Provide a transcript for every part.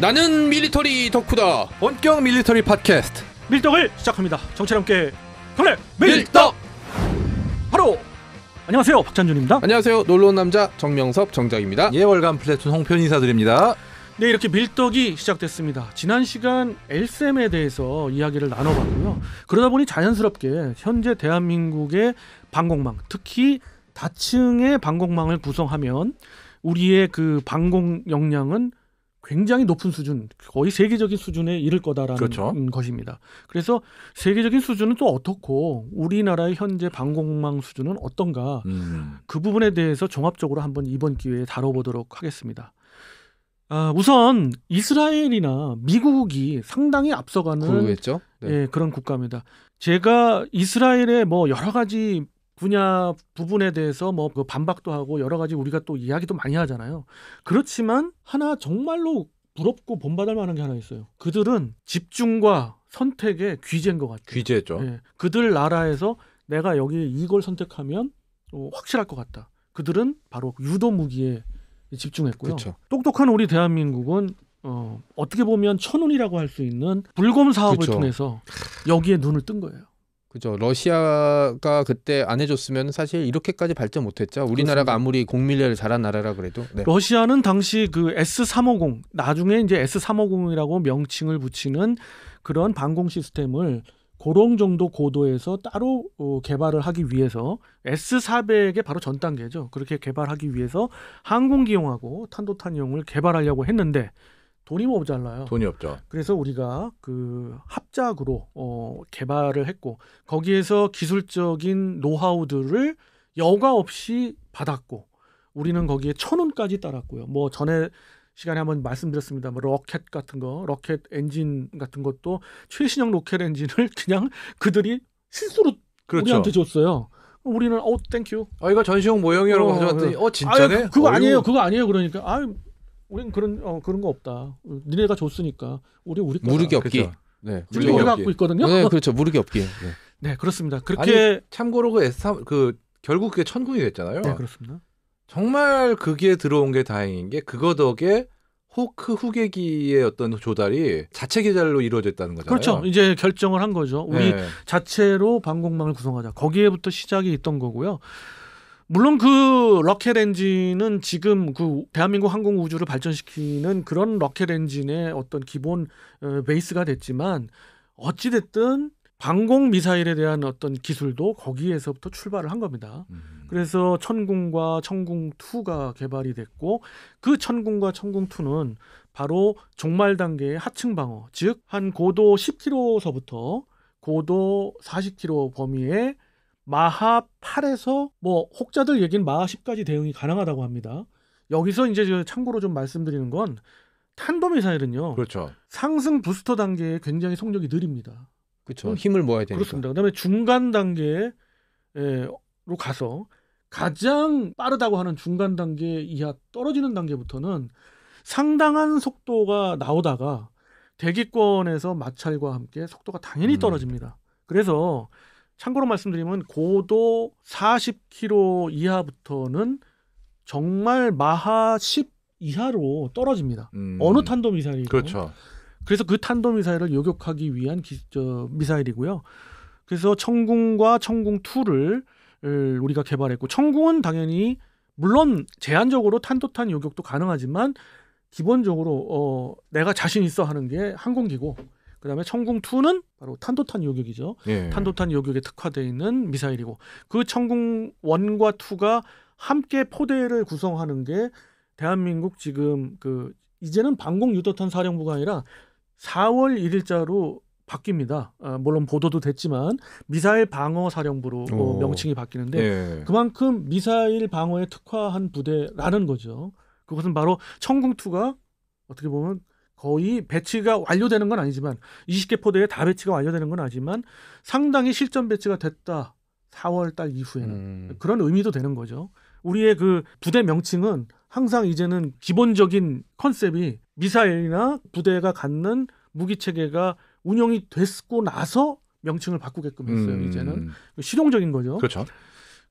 나는 밀리터리 덕후다. 본격 밀리터리 팟캐스트 밀떡을 시작합니다. 정치와 함께 경례 밀떡. 바로 안녕하세요, 박찬준입니다. 안녕하세요, 놀러온 남자 정명섭 정작입니다. 예, 월간 플래툰 홍편 인사드립니다. 네, 이렇게 밀떡이 시작됐습니다. 지난 시간 엘셈에 대해서 이야기를 나눠봤고요. 그러다 보니 자연스럽게 현재 대한민국의 방공망, 특히 다층의 방공망을 구성하면 우리의 그 방공 역량은 굉장히 높은 수준, 거의 세계적인 수준에 이를 거다라는 그렇죠. 것입니다. 그래서 세계적인 수준은 또 어떻고 우리나라의 현재 방공망 수준은 어떤가, 그 부분에 대해서 종합적으로 한번 이번 기회에 다뤄보도록 하겠습니다. 우선 이스라엘이나 미국이 상당히 앞서가는 그거겠죠? 네. 예, 그런 국가입니다. 제가 이스라엘의 뭐 여러 가지 분야 부분에 대해서 뭐 그 반박도 하고 여러 가지 우리가 또 이야기도 많이 하잖아요. 그렇지만 하나 정말로 부럽고 본받을 만한 게 하나 있어요. 그들은 집중과 선택의 귀재인 것 같아요. 귀재죠. 예, 그들 나라에서 내가 여기 이걸 선택하면 확실할 것 같다. 그들은 바로 유도 무기에 집중했고요. 그쵸. 똑똑한 우리 대한민국은 어떻게 보면 천운이라고 할 수 있는 불검 사업을 그쵸. 통해서 여기에 눈을 뜬 거예요. 그죠. 러시아가 그때 안 해줬으면 사실 이렇게까지 발전 못했죠. 우리나라가 그렇습니다. 아무리 공밀리를 잘한 나라라 그래도. 네. 러시아는 당시 그 S350, 나중에 이제 S350이라고 명칭을 붙이는 그런 방공 시스템을 그런 정도 고도에서 따로 개발을 하기 위해서 S400의 바로 전 단계죠. 그렇게 개발하기 위해서 항공기용하고 탄도탄용을 개발하려고 했는데 돈이 모자라요. 돈이 없죠. 그래서 우리가 그 합작으로 개발을 했고 거기에서 기술적인 노하우들을 여과 없이 받았고 우리는 거기에 1,000원까지 따랐고요. 뭐 전에 시간에 한번 말씀드렸습니다. 뭐 로켓 같은 거, 로켓 엔진 같은 것도 최신형 로켓 엔진을 그냥 그들이 실수로 그렇죠. 우리한테 줬어요. 우리는 땡큐. 이거 전시용 모형이라고 가져왔더니 진짜네? 그거 아니에요. 그거 아니에요. 그러니까 우리는 그런 거 없다. 니네가 줬으니까 우리 거다. 무르기 없기. 그쵸. 네. 지금 무르기 우리가 없기. 갖고 있거든요. 네, 그렇죠. 무르기 없기. 네. 네, 그렇습니다. 그렇게 참고로 그 S3 결국 그게 천군이 됐잖아요. 네, 그렇습니다. 정말 그게 들어온 게 다행인 게 그거 덕에 호크 후계기의 어떤 조달이 자체 개발로 이루어졌다는 거잖아요. 그렇죠. 이제 결정을 한 거죠. 우리 네. 자체로 방공망을 구성하자. 거기에부터 시작이 있던 거고요. 물론 그 로켓 엔진은 지금 그 대한민국 항공 우주를 발전시키는 그런 로켓 엔진의 어떤 기본 베이스가 됐지만 어찌 됐든 방공 미사일에 대한 어떤 기술도 거기에서부터 출발을 한 겁니다. 그래서 천궁과 천궁2가 개발이 됐고 그 천궁과 천궁2는 바로 종말 단계의 하층 방어, 즉 한 고도 10km서부터 고도 40km 범위의 마하 8에서 뭐 혹자들 얘기는 마하 10까지 대응이 가능하다고 합니다. 여기서 이제 참고로 좀 말씀드리는 건 탄도미사일은요. 그렇죠. 상승 부스터 단계에 굉장히 속력이 느립니다. 그렇죠. 힘을 모아야 되니까. 그렇습니다. 그다음에 중간 단계로 가서 가장 빠르다고 하는 중간 단계 이하 떨어지는 단계부터는 상당한 속도가 나오다가 대기권에서 마찰과 함께 속도가 당연히 떨어집니다. 그래서 참고로 말씀드리면 고도 40km 이하부터는 정말 마하 10 이하로 떨어집니다. 어느 탄도미사일이고. 그렇죠. 그래서 그 탄도미사일을 요격하기 위한 미사일이고요. 그래서 천궁과 천궁2를 우리가 개발했고 천궁은 당연히 물론 제한적으로 탄도탄 요격도 가능하지만 기본적으로 내가 자신 있어 하는 게 항공기고 그다음에 천궁2는 바로 탄도탄 요격이죠. 예. 탄도탄 요격에 특화되어 있는 미사일이고 그 천궁 1과 2가 함께 포대를 구성하는 게 대한민국 지금 그 이제는 방공 유도탄 사령부가 아니라 4월 1일자로 바뀝니다. 물론 보도도 됐지만 미사일 방어 사령부로 명칭이 바뀌는데 예. 그만큼 미사일 방어에 특화한 부대라는 거죠. 그것은 바로 천궁2가 어떻게 보면 거의 배치가 완료되는 건 아니지만 20개 포대에 다 배치가 완료되는 건 아니지만 상당히 실전 배치가 됐다. 4월 달 이후에는 그런 의미도 되는 거죠. 우리의 그 부대 명칭은 항상 이제는 기본적인 컨셉이 미사일이나 부대가 갖는 무기 체계가 운영이 됐고 나서 명칭을 바꾸게끔 했어요. 이제는 실용적인 거죠. 그렇죠.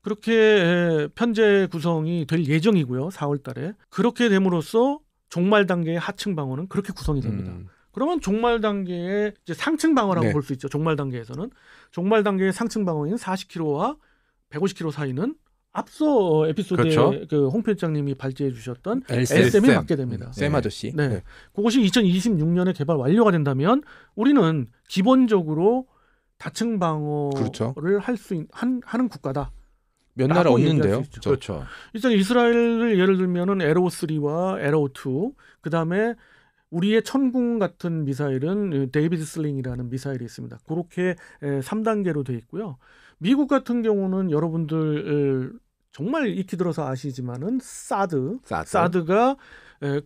그렇게 편제 구성이 될 예정이고요. 4월 달에. 그렇게 됨으로써 종말 단계의 하층 방어는 그렇게 구성이 됩니다. 그러면 종말 단계의 이제 상층 방어라고 네. 볼 수 있죠. 종말 단계에서는 종말 단계의 상층 방어인 40km와 150km 사이는 앞서 에피소드에 그렇죠. 그 홍 편장님이 발제해 주셨던 LSM. LSM에 맞게 됩니다. 샘 아저씨. 네. 그것이 2026년에 개발 완료가 된다면 우리는 기본적으로 다층 방어를 그렇죠. 할 수 하는 국가다. 몇 나라 라고 얘기할 없는데요. 수 있죠. 그렇죠. 일단 이스라엘을 예를 들면은 에로 3와 에로 2, 그다음에 우리의 천궁 같은 미사일은 데이비드 슬링이라는 미사일이 있습니다. 그렇게 3단계로 돼 있고요. 미국 같은 경우는 여러분들 정말 익히 들어서 아시지만은 사드가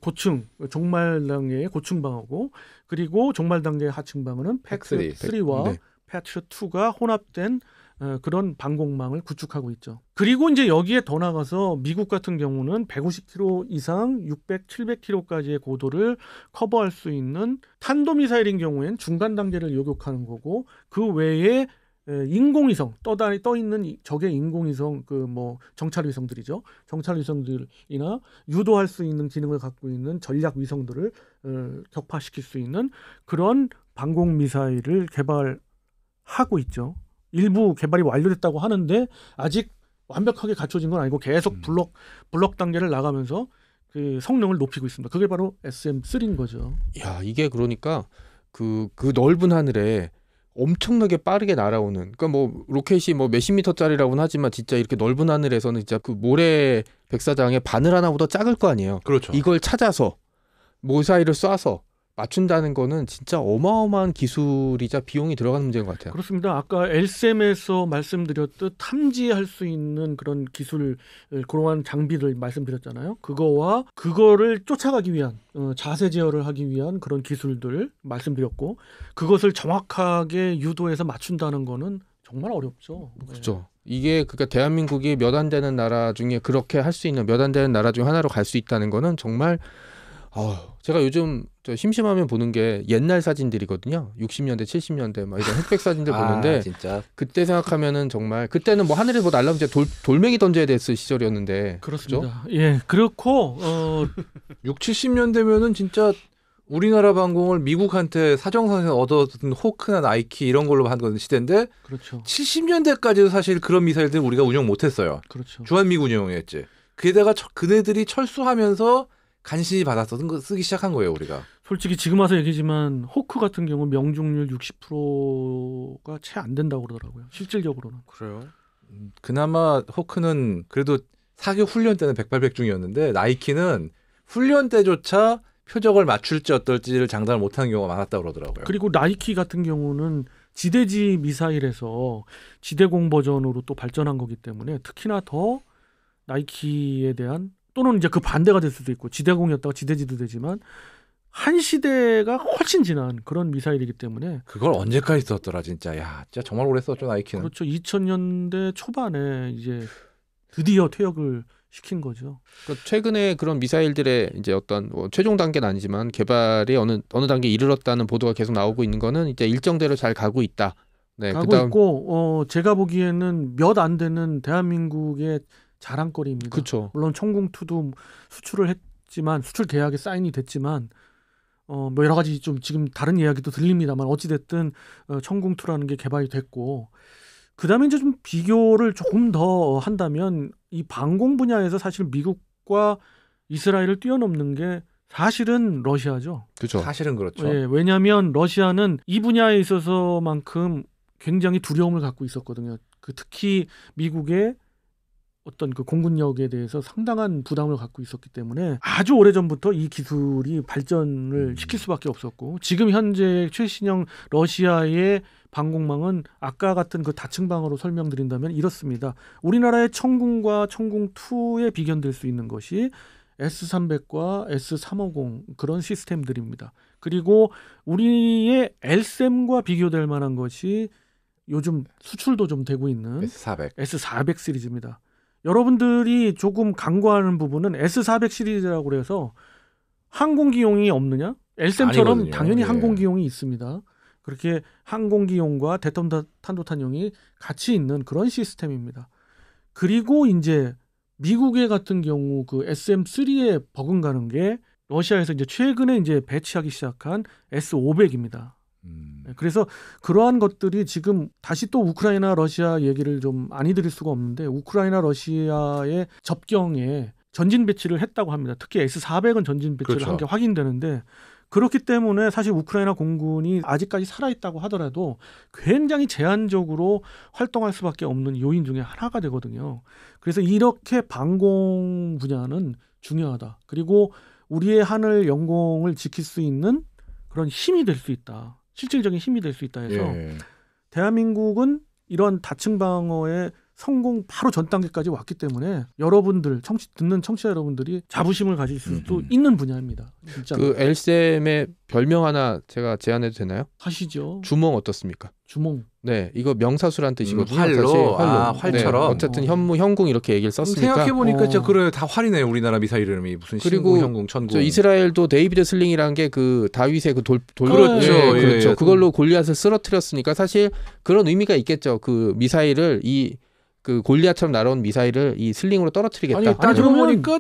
고층 종말 단계의 고층 방어고, 그리고 종말 단계의 하층 방어는 패트리엇 3와 네. 패트리엇 2가 혼합된 그런 방공망을 구축하고 있죠. 그리고 이제 여기에 더 나가서 미국 같은 경우는 150km 이상 600, 700km까지의 고도를 커버할 수 있는 탄도미사일인 경우엔 중간 단계를 요격하는 거고, 그 외에 인공위성 떠 있는 적의 인공위성 그 뭐 정찰 위성들이죠. 정찰 위성들이나 유도할 수 있는 기능을 갖고 있는 전략 위성들을 격파시킬 수 있는 그런 방공 미사일을 개발하고 있죠. 일부 개발이 완료됐다고 하는데 아직 완벽하게 갖춰진 건 아니고 계속 블럭 단계를 나가면서 그 성능을 높이고 있습니다. 그게 바로 SM3인 거죠. 야, 이게 그러니까 그 넓은 하늘에 엄청나게 빠르게 날아오는, 그러니까 뭐 로켓이 뭐 몇십 미터짜리라고는 하지만 진짜 이렇게 넓은 하늘에서는 진짜 그 모래 백사장의 바늘 하나보다 작을 거 아니에요. 그렇죠. 이걸 찾아서 미사일을 쏴서 맞춘다는 거는 진짜 어마어마한 기술이자 비용이 들어가는 문제인 것 같아요. 그렇습니다. 아까 LSM에서 말씀드렸듯 탐지할 수 있는 그런 기술, 그러한 장비를 말씀드렸잖아요. 그거를 쫓아가기 위한 자세 제어를 하기 위한 그런 기술들 말씀드렸고, 그것을 정확하게 유도해서 맞춘다는 거는 정말 어렵죠. 그렇죠. 이게 그러니까 대한민국이 몇 안 되는 나라 중에 그렇게 할 수 있는 몇 안 되는 나라 중 하나로 갈 수 있다는 거는 정말 제가 요즘 저 심심하면 보는 게 옛날 사진들이거든요. 60년대, 70년대 막 이런 흑백 사진들 보는데 진짜 그때 생각하면은 정말 그때는 뭐 하늘에 뭐 날라오면 이제 돌멩이 던져야 됐을 시절이었는데 그렇습니다. 예, 그렇고 6, 70년대면은 진짜 우리나라 방공을 미국한테 사정상에서 얻어든 호크나 나이키 이런 걸로 한 건 시대인데, 그렇죠. 70년대까지도 사실 그런 미사일들 우리가 운영 못했어요. 그렇죠. 주한미군 운영했지. 그에다가 그네들이 철수하면서 간신히 받아서 쓰기 시작한 거예요, 우리가. 솔직히 지금 와서 얘기지만 호크 같은 경우 명중률 60%가 채 안 된다고 그러더라고요. 실질적으로는. 그래요? 그나마 호크는 그래도 사격 훈련 때는 백발백중이었는데, 나이키는 훈련 때조차 표적을 맞출지 어떨지를 장담을 못하는 경우가 많았다고 그러더라고요. 그리고 나이키 같은 경우는 지대지 미사일에서 지대공 버전으로 또 발전한 거기 때문에 특히나 더 나이키에 대한, 또는 이제 그 반대가 될 수도 있고 지대공이었다가 지대지도 되지만 한 시대가 훨씬 지난 그런 미사일이기 때문에. 그걸 언제까지 썼더라 진짜. 야, 진짜 정말 오래 썼죠, 나이키는. 그렇죠. 2000년대 초반에 이제 드디어 퇴역을 시킨 거죠. 그러니까 최근에 그런 미사일들의 이제 어떤 뭐 최종 단계는 아니지만 개발이 어느 단계에 이르렀다는 보도가 계속 나오고 있는 거는 이제 일정대로 잘 가고 있다. 네, 가고 그다음 있고 제가 보기에는 몇 안 되는 대한민국의 자랑거리입니다. 그렇죠. 물론 천궁2도 수출을 했지만 수출 계약에 사인이 됐지만 뭐 여러 가지 좀 지금 다른 이야기도 들립니다만 어찌 됐든 천궁2라는 게 개발이 됐고, 그다음에 이제 좀 비교를 조금 더 한다면 이 방공 분야에서 사실 미국과 이스라엘을 뛰어넘는 게 사실은 러시아죠. 그렇죠. 사실은 그렇죠. 예, 왜냐하면 러시아는 이 분야에 있어서만큼 굉장히 두려움을 갖고 있었거든요. 특히 미국의 어떤 그 공군력에 대해서 상당한 부담을 갖고 있었기 때문에 아주 오래전부터 이 기술이 발전을 시킬 수밖에 없었고, 지금 현재 최신형 러시아의 방공망은 아까 같은 그 다층 방어로 설명드린다면 이렇습니다. 우리나라의 천궁과 천궁2에 비견될 수 있는 것이 S300과 S350 그런 시스템들입니다. 그리고 우리의 LSM과 비교될 만한 것이 요즘 수출도 좀 되고 있는 S400 시리즈입니다. 여러분들이 조금 간과하는 부분은 S400 시리즈라고 그래서 항공기용이 없느냐? LSM처럼 아니거든요. 당연히 예. 항공기용이 있습니다. 그렇게 항공기용과 대탄도탄용이 같이 있는 그런 시스템입니다. 그리고 이제 미국의 같은 경우 그 SM3에 버금가는 게 러시아에서 이제 최근에 이제 배치하기 시작한 S-500입니다. 그래서 그러한 것들이 지금 다시 또 우크라이나 러시아 얘기를 좀 안 드릴 수가 없는데 우크라이나 러시아의 접경에 전진 배치를 했다고 합니다. 특히 S-400은 전진 배치를 그렇죠. 한 게 확인되는데 그렇기 때문에 사실 우크라이나 공군이 아직까지 살아있다고 하더라도 굉장히 제한적으로 활동할 수밖에 없는 요인 중에 하나가 되거든요. 그래서 이렇게 방공 분야는 중요하다. 그리고 우리의 하늘 영공을 지킬 수 있는 그런 힘이 될 수 있다. 실질적인 힘이 될 수 있다 해서 예. 대한민국은 이런 다층 방어의 성공 바로 전 단계까지 왔기 때문에 여러분들 듣는 청취자 여러분들이 자부심을 가질 수도 있는 분야입니다. 진짜 그 엘셈의 별명 하나 제가 제안해도 되나요? 하시죠. 주몽 어떻습니까? 주몽. 네, 이거 명사수란 뜻이거든요. 활로? 사실 아, 활처럼? 네, 어쨌든 현무, 현궁 이렇게 얘기를 썼으니까. 생각해보니까 진짜 어. 그래 다 활이네요. 우리나라 미사일 이름이 무슨 그리고 신궁, 현궁, 천궁. 저 이스라엘도 데이비드 슬링이라는 게 그 다윗의 그 돌 그렇죠. 예, 예, 그렇죠. 예. 그걸로 골리앗을 쓰러뜨렸으니까 사실 그런 의미가 있겠죠. 그 미사일을 그 골리앗처럼 날아온 미사일을 이 슬링으로 떨어뜨리겠다. 아니 따지고 그러면- 보니까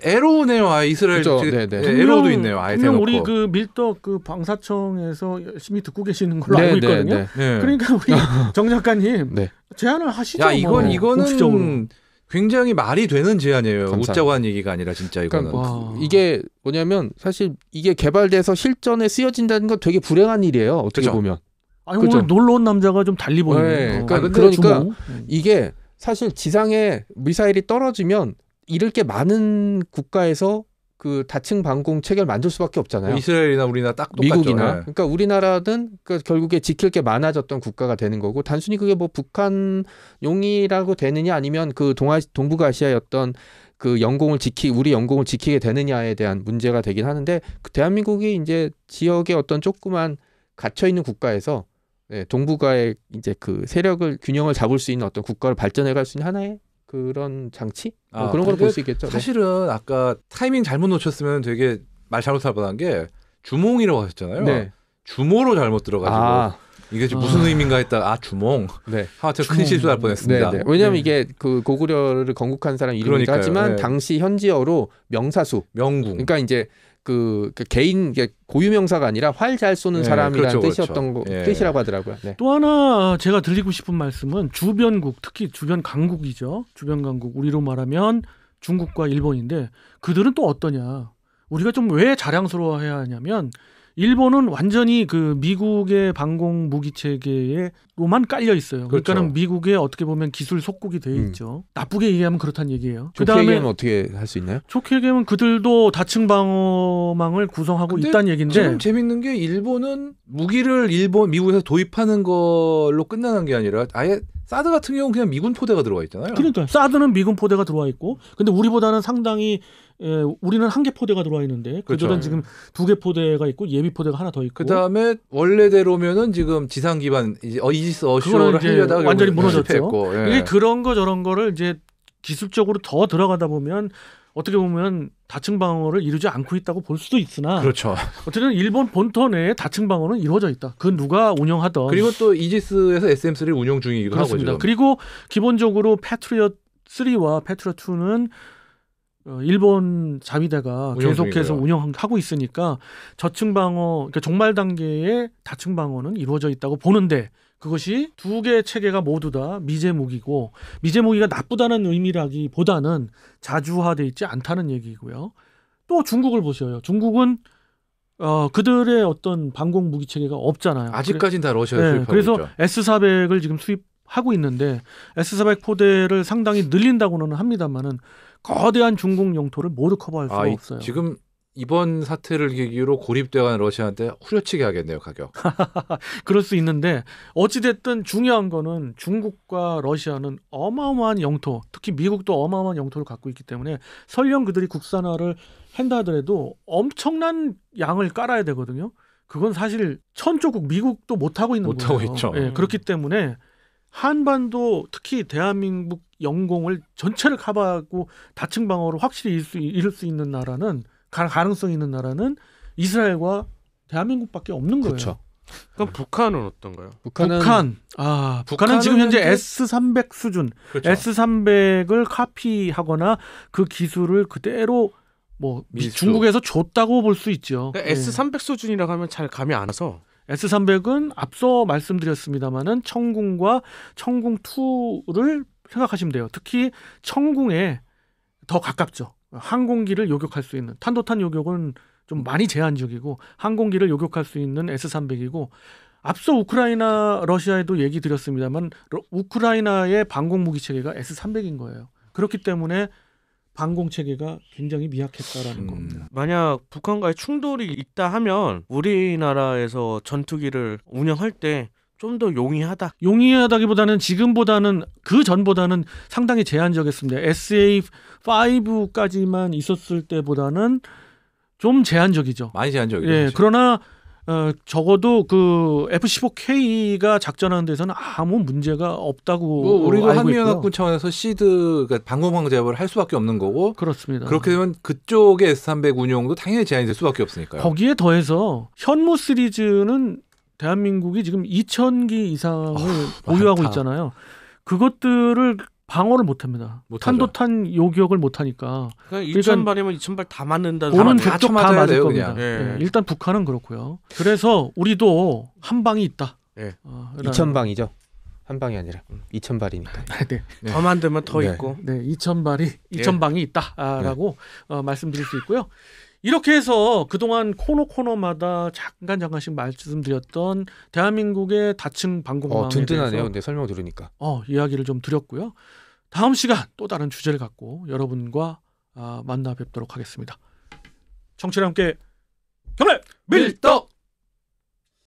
에로네요. 아예 이스라엘 그죠. 지금 네네. 예, 에로도 있네요. 아예 분명 대놓고. 우리 그 밀떡 그 방사청에서 열심히 듣고 계시는 걸로 알고 있거든요. 네. 그러니까 우리 정 작가님 네. 제안을 하시죠. 야 이건 뭐, 이거는 공식적으로. 굉장히 말이 되는 제안이에요. 감사합니다. 웃자고 한 얘기가 아니라 진짜 이거는. 그러니까 와. 이게 뭐냐면 사실 이게 개발돼서 실전에 쓰여진다는 건 되게 불행한 일이에요. 어떻게 그죠. 보면. 아니 그죠. 오늘 놀러 온 남자가 좀 달리 보이네요. 네, 그러니까 주몽. 이게 사실 지상에 미사일이 떨어지면 잃을 게 많은 국가에서 그 다층 방공 체계를 만들 수밖에 없잖아요. 이스라엘이나 우리나라 딱 똑같죠. 미국이나 예. 그러니까 우리나라는 그 결국에 지킬 게 많아졌던 국가가 되는 거고 단순히 그게 뭐 북한용이라고 되느냐 아니면 그 동북아시아의 어떤 그 우리 영공을 지키게 되느냐에 대한 문제가 되긴 하는데 그 대한민국이 이제 지역의 어떤 조그만 갇혀 있는 국가에서 네, 동북아의 이제 그 세력을 균형을 잡을 수 있는 어떤 국가를 발전해 갈 수 있는 하나의 그런 장치 뭐 아, 그런 걸 근데 볼 수 있겠죠. 네. 사실은 아까 타이밍 잘못 놓쳤으면 되게 말 잘못할 뻔한 게 주몽이라고 하셨잖아요. 네. 주모로 잘못 들어가지고 아, 이게 지금 무슨 의미인가 했다가 주몽. 네. 하여튼 큰 주몽. 실수할 네, 뻔했습니다. 네. 왜냐하면 네. 이게 그 고구려를 건국한 사람 이름이기도 그러니까요. 하지만 네. 당시 현지어로 명사수. 명궁. 그러니까 이제 그 개인 고유 명사가 아니라 활 잘 쏘는 네, 사람이라는 그렇죠, 뜻이었던 그렇죠. 예. 뜻이라고 하더라고요. 네. 또 하나 제가 드리고 싶은 말씀은 주변국 특히 주변 강국이죠. 주변 강국 우리로 말하면 중국과 일본인데 그들은 또 어떠냐. 우리가 좀 왜 자랑스러워해야 하냐면 일본은 완전히 그 미국의 방공 무기 체계에로만 깔려 있어요. 그렇죠. 그러니까는 미국의 어떻게 보면 기술 속국이 돼 있죠. 나쁘게 얘기하면 그렇다는 얘기예요. 좋게 그다음에 얘기하면 어떻게 할 수 있나요? 좋게 얘기하면 그들도 다층 방어망을 구성하고 근데 있다는 얘기인데 지금 재밌는 게 일본은 무기를 미국에서 도입하는 걸로 끝나는 게 아니라 아예 사드 같은 경우는 그냥 미군 포대가 들어가 있잖아요. 그러니까 사드는 미군 포대가 들어와 있고 근데 우리보다는 상당히 우리는 한 개 포대가 들어와 있는데 그들은 그렇죠. 지금 2개 포대가 있고 예비 포대가 하나 더 있고 그다음에 원래대로면은 지금 지상 기반 이지스 그거는 어쇼를 이제 하려다가 완전히 결국에 무너졌죠. 실패했고, 예. 이게 그런 거 저런 거를 이제 기술적으로 더 들어가다 보면 어떻게 보면 다층 방어를 이루지 않고 있다고 볼 수도 있으나 그렇죠. 어쨌든 일본 본토 내에 다층 방어는 이루어져 있다. 그 누가 운영하던 그리고 또 이지스에서 SM3를 운용 중이기도 그렇습니다. 하고 지금. 그리고 기본적으로 패트리엇 3와 패트리엇 2는 일본 자위대가 운영 계속해서 중이고요. 운영하고 있으니까 저층 방어, 그러니까 종말 단계의 다층 방어는 이루어져 있다고 보는데 그것이 두 개의 체계가 모두 다 미제 무기고 미제 무기가 나쁘다는 의미라기보다는 자주화돼 있지 않다는 얘기고요. 또 중국을 보셔요. 중국은 그들의 어떤 방공 무기 체계가 없잖아요. 아직까지는 다 러시아에 네, 수입하고 그래서 있죠. S400을 지금 수입하고 있는데 S400 포대를 상당히 늘린다고는 합니다만은 거대한 중국 영토를 모두 커버할 수가 없어요. 지금 이번 사태를 계기로 고립돼가는 러시아한테 후려치게 하겠네요, 가격. 그럴 수 있는데 어찌됐든 중요한 거는 중국과 러시아는 어마어마한 영토, 특히 미국도 어마어마한 영토를 갖고 있기 때문에 설령 그들이 국산화를 한다 하더라도 엄청난 양을 깔아야 되거든요. 그건 사실 천조국 미국도 못하고 있는 못하고 거예요. 있죠. 예, 그렇기 때문에 한반도 특히 대한민국 영공을 전체를 커버하고 다층 방어를 확실히 이룰 수 있는 나라는 가능성 있는 나라는 이스라엘과 대한민국밖에 없는 거예요. 그렇죠. 그럼 북한은 어떤가요? 북한은 북한은 지금 현재 현재 S300 수준, 그렇죠. S300을 카피하거나 그 기술을 그대로 뭐 밀수. 중국에서 줬다고 볼 수 있죠. 그러니까 S300 수준이라고 하면 잘 감이 안 와서. S300은 앞서 말씀드렸습니다마는 청궁과 청궁2를 생각하시면 돼요. 특히 청궁에 더 가깝죠. 항공기를 요격할 수 있는 탄도탄 요격은 좀 많이 제한적이고 항공기를 요격할 수 있는 S300이고 앞서 우크라이나 러시아에도 얘기 드렸습니다만 우크라이나의 방공 무기 체계가 S300인 거예요. 그렇기 때문에 방공 체계가 굉장히 미약했다라는 겁니다. 만약 북한과의 충돌이 있다 하면 우리나라에서 전투기를 운영할 때 좀 더 용이하다. 용이하다기보다는 지금보다는 그 전보다는 상당히 제한적이었습니다. SA5까지만 있었을 때보다는 좀 제한적이죠. 많이 제한적이죠. 예, 사실. 그러나 적어도 그 F-15K가 작전하는 데서는 아무 문제가 없다고 뭐 우리도 알고 한미연합군 있고요. 차원에서 시드 그러니까 방공망 제압을 할 수밖에 없는 거고 그렇습니다. 그렇게 되면 그쪽의 S300 운용도 당연히 제한이 될 수밖에 없으니까요. 거기에 더해서 현무 시리즈는 대한민국이 지금 2,000기 이상을 보유하고 많다. 있잖아요. 그것들을 방어를 못합니다. 못하죠. 탄도탄 요격을 못하니까 그러니까 2,000발이면 2,000발 다 맞는다. 오는 다 족족 다 쳐맞아야 맞을 돼요, 겁니다. 그냥. 예. 예, 일단 북한은 그렇고요. 그래서 우리도 한 방이 있다. 예. 2,000방이죠. 한 방이 아니라 2,000발이니까. 네, 네. 더 만들면 더 네. 있고. 네, 2,000방이 있다라고 말씀드릴 수 있고요. 이렇게 해서 그동안 코너마다 잠깐씩 말씀드렸던 대한민국의 다층 방공망에 든든하네요. 대해서 근데 설명 들으니까. 이야기를 좀 드렸고요. 다음 시간 또 다른 주제를 갖고 여러분과 만나 뵙도록 하겠습니다. 청취자 함께 경례 밀떡.